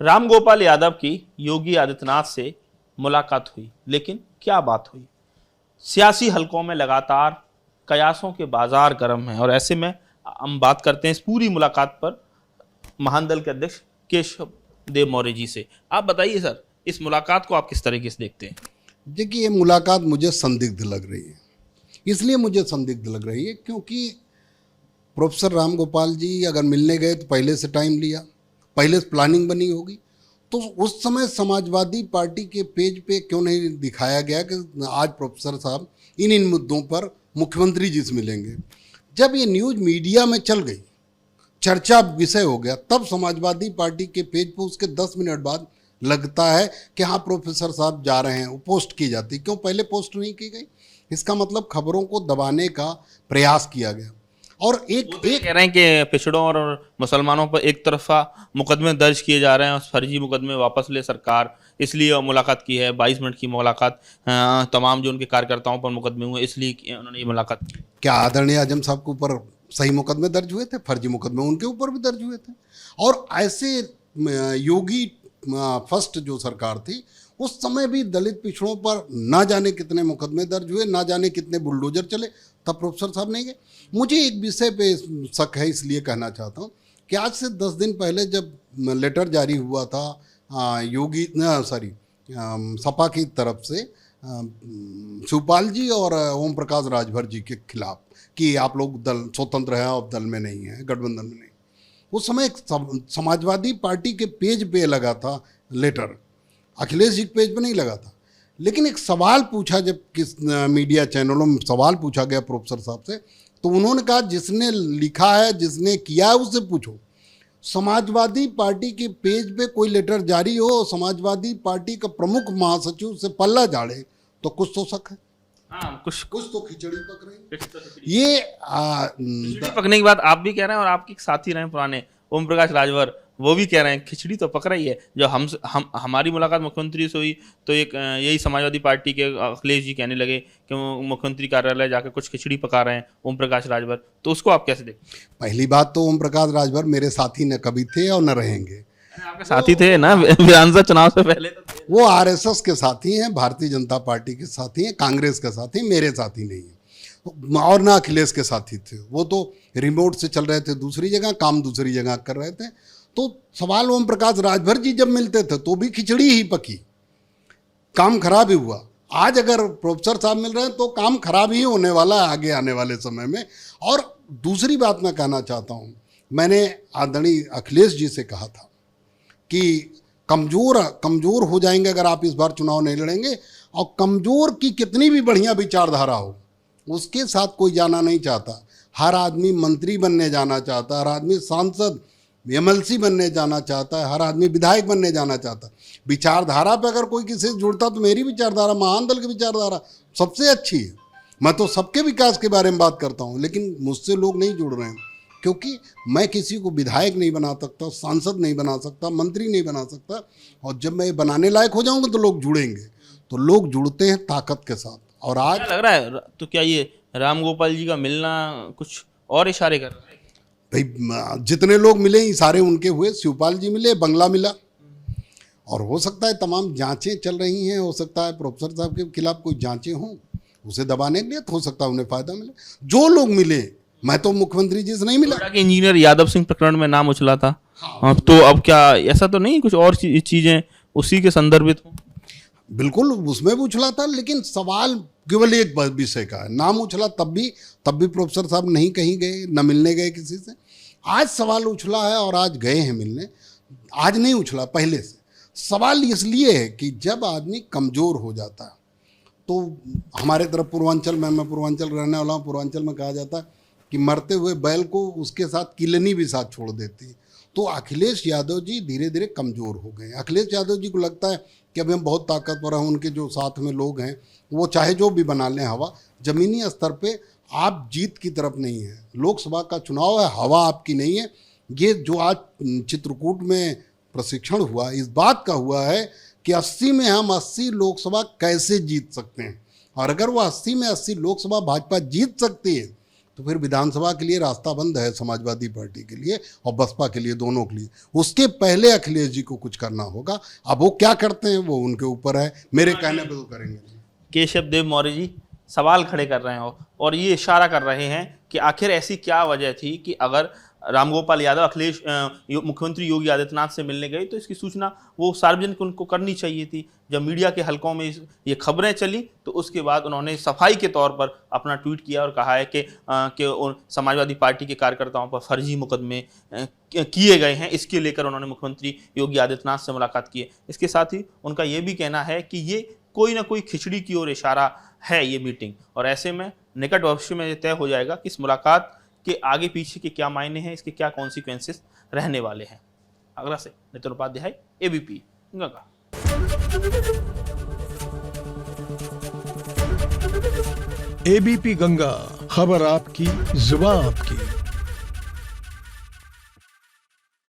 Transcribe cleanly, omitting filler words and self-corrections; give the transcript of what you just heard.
रामगोपाल यादव की योगी आदित्यनाथ से मुलाकात हुई, लेकिन क्या बात हुई? सियासी हलकों में लगातार कयासों के बाजार गर्म हैं और ऐसे में हम बात करते हैं इस पूरी मुलाकात पर महान दल के अध्यक्ष केशव देव मौर्य जी से। आप बताइए सर, इस मुलाकात को आप किस तरीके से देखते हैं? देखिए, ये मुलाकात मुझे संदिग्ध लग रही है। इसलिए मुझे संदिग्ध लग रही है क्योंकि प्रोफेसर रामगोपाल जी अगर मिलने गए तो पहले से टाइम लिया, पहले से प्लानिंग बनी होगी। तो उस समय समाजवादी पार्टी के पेज पे क्यों नहीं दिखाया गया कि आज प्रोफेसर साहब इन मुद्दों पर मुख्यमंत्री जी से मिलेंगे? जब ये न्यूज़ मीडिया में चल गई, चर्चा विषय हो गया, तब समाजवादी पार्टी के पेज पर उसके 10 मिनट बाद लगता है कि हाँ प्रोफेसर साहब जा रहे हैं, वो पोस्ट की जाती। क्यों पहले पोस्ट नहीं की गई? इसका मतलब खबरों को दबाने का प्रयास किया गया। और एक कह रहे हैं कि पिछड़ों और मुसलमानों पर एक तरफा मुकदमे दर्ज किए जा रहे हैं, फर्जी मुकदमे वापस ले सरकार, इसलिए मुलाकात की है। 22 मिनट की मुलाकात, तमाम जो उनके कार्यकर्ताओं पर मुकदमे हुए इसलिए उन्होंने ये मुलाकात की। क्या आदरणीय आजम साहब के ऊपर सही मुकदमे दर्ज हुए थे? फर्जी मुकदमे उनके ऊपर भी दर्ज हुए थे। और ऐसे योगी फर्स्ट जो सरकार थी उस समय भी दलित पिछड़ों पर ना जाने कितने मुकदमे दर्ज हुए, ना जाने कितने बुलडोजर चले, तब प्रोफेसर साहब नहीं गए। मुझे एक विषय पे शक है, इसलिए कहना चाहता हूँ कि आज से 10 दिन पहले जब लेटर जारी हुआ था योगी सपा की तरफ से शिवपाल जी और ओम प्रकाश राजभर जी के खिलाफ कि आप लोग दल स्वतंत्र हैं, आप दल में नहीं हैं, गठबंधन में नहीं, उस समय एक समाजवादी पार्टी के पेज पे लगा था लेटर, अखिलेश जी के पेज पे नहीं लगा था। लेकिन एक सवाल पूछा, जब किस मीडिया चैनलों में सवाल पूछा गया प्रोफेसर साहब से, तो उन्होंने कहा जिसने लिखा है, जिसने किया है, उससे पूछो। समाजवादी पार्टी के पेज पे कोई लेटर जारी हो, समाजवादी पार्टी का प्रमुख महासचिव से पल्ला झाड़े, तो कुछ तो शक है। हाँ, कुछ तो खिचड़ी पक रही है। ये खिचड़ी पकने की बात आप भी कह रहे हैं और आपके साथी रहे पुराने ओम प्रकाश राजभर, वो भी कह रहे हैं खिचड़ी तो पक रही है। जो हम हमारी मुलाकात मुख्यमंत्री से हुई तो एक यही समाजवादी पार्टी के अखिलेश जी कहने लगे कि वो मुख्यमंत्री कार्यालय जाकर कुछ खिचड़ी पका रहे हैं ओम प्रकाश राजभर, तो उसको आप कैसे देखते? पहली बात तो ओम प्रकाश राजभर मेरे साथी न कभी थे और न रहेंगे। आपके साथी थे ना विधानसभा चुनाव से पहले तो थे। वो आरएसएस के साथी हैं, भारतीय जनता पार्टी के साथी हैं, कांग्रेस के साथी, मेरे साथी नहीं है। और ना अखिलेश के साथी थे, वो तो रिमोट से चल रहे थे, दूसरी जगह काम दूसरी जगह कर रहे थे। तो सवाल ओम प्रकाश राजभर जी जब मिलते थे तो भी खिचड़ी ही पकी, काम खराब ही हुआ। आज अगर प्रोफेसर साहब मिल रहे हैं तो काम खराब ही होने वाला है आगे आने वाले समय में। और दूसरी बात मैं कहना चाहता हूँ, मैंने आदरणीय अखिलेश जी से कहा था कि कमज़ोर हो जाएंगे अगर आप इस बार चुनाव नहीं लड़ेंगे, और कमज़ोर की कितनी भी बढ़िया विचारधारा हो उसके साथ कोई जाना नहीं चाहता। हर आदमी मंत्री बनने जाना चाहता है, हर आदमी सांसद एमएलसी बनने जाना चाहता है, हर आदमी विधायक बनने जाना चाहता है। विचारधारा पे अगर कोई किसी से जुड़ता तो मेरी विचारधारा, महान दल की विचारधारा सबसे अच्छी है। मैं तो सबके विकास के बारे में बात करता हूँ, लेकिन मुझसे लोग नहीं जुड़ रहे हैं क्योंकि मैं किसी को विधायक नहीं बना सकता, सांसद नहीं बना सकता, मंत्री नहीं बना सकता। और जब मैं बनाने लायक हो जाऊंगा तो लोग जुड़ेंगे। तो लोग जुड़ते हैं ताकत के साथ। और आज लग रहा है तो क्या ये रामगोपाल जी का मिलना कुछ और इशारे कर रहा है? भाई जितने लोग मिले इशारे उनके हुए। शिवपाल जी मिले, बंगला मिला, और हो सकता है तमाम जांचें चल रही हैं, हो सकता है प्रोफेसर साहब के खिलाफ कोई जांचें हों, उसे दबाने के लिए तो हो सकता है उन्हें फायदा मिले। जो लोग मिले, मैं तो मुख्यमंत्री जी से नहीं मिला। इंजीनियर यादव सिंह प्रकरण में नाम उछला था। हाँ, तो अब क्या ऐसा तो नहीं कुछ और चीजें उसी के संदर्भित हों? बिल्कुल उसमें भी उछला था, लेकिन सवाल केवल एक विषय का है। नाम उछला तब भी प्रोफेसर साहब नहीं कहीं गए, न मिलने गए किसी से। आज सवाल उछला है और आज गए हैं मिलने। आज नहीं उछला, पहले से। सवाल इसलिए है कि जब आदमी कमज़ोर हो जाता है तो हमारे तरफ पूर्वांचल में, मैं पूर्वांचल रहने वाला हूँ, पूर्वांचल में कहा जाता है कि मरते हुए बैल को उसके साथ किलनी भी साथ छोड़ देती है। तो अखिलेश यादव जी धीरे धीरे कमज़ोर हो गए। अखिलेश यादव जी को लगता है कि अभी हम बहुत ताकतवर हैं, उनके जो साथ में लोग हैं वो चाहे जो भी बना लें हवा, ज़मीनी स्तर पे आप जीत की तरफ नहीं है। लोकसभा का चुनाव है, हवा आपकी नहीं है। ये जो आज चित्रकूट में प्रशिक्षण हुआ, इस बात का हुआ है कि 80 में हम 80 लोकसभा कैसे जीत सकते हैं। और अगर वो 80 में 80 लोकसभा भाजपा जीत सकती है तो फिर विधानसभा के लिए रास्ता बंद है समाजवादी पार्टी के लिए और बसपा के लिए, दोनों के लिए। उसके पहले अखिलेश जी को कुछ करना होगा। अब वो क्या करते हैं वो उनके ऊपर है, मेरे कहने पे तो करेंगे। केशव देव मौर्य जी सवाल खड़े कर रहे हैं और ये इशारा कर रहे हैं कि आखिर ऐसी क्या वजह थी कि अगर रामगोपाल यादव अखिलेश मुख्यमंत्री योगी आदित्यनाथ से मिलने गए तो इसकी सूचना वो सार्वजनिक उनको करनी चाहिए थी। जब मीडिया के हलकों में ये खबरें चली तो उसके बाद उन्होंने सफाई के तौर पर अपना ट्वीट किया और कहा है कि समाजवादी पार्टी के कार्यकर्ताओं पर फर्जी मुकदमे किए गए हैं, इसके लेकर उन्होंने मुख्यमंत्री योगी आदित्यनाथ से मुलाकात की है। इसके साथ ही उनका ये भी कहना है कि ये कोई ना कोई खिचड़ी की ओर इशारा है ये मीटिंग, और ऐसे में निकट भविष्य में तय हो जाएगा कि इस मुलाकात के आगे पीछे के क्या मायने हैं, इसके क्या कॉन्सिक्वेंसेस रहने वाले हैं। आगरा से नितिन उपाध्याय, एबीपी गंगा। एबीपी गंगा, खबर आपकी, जुबान आपकी।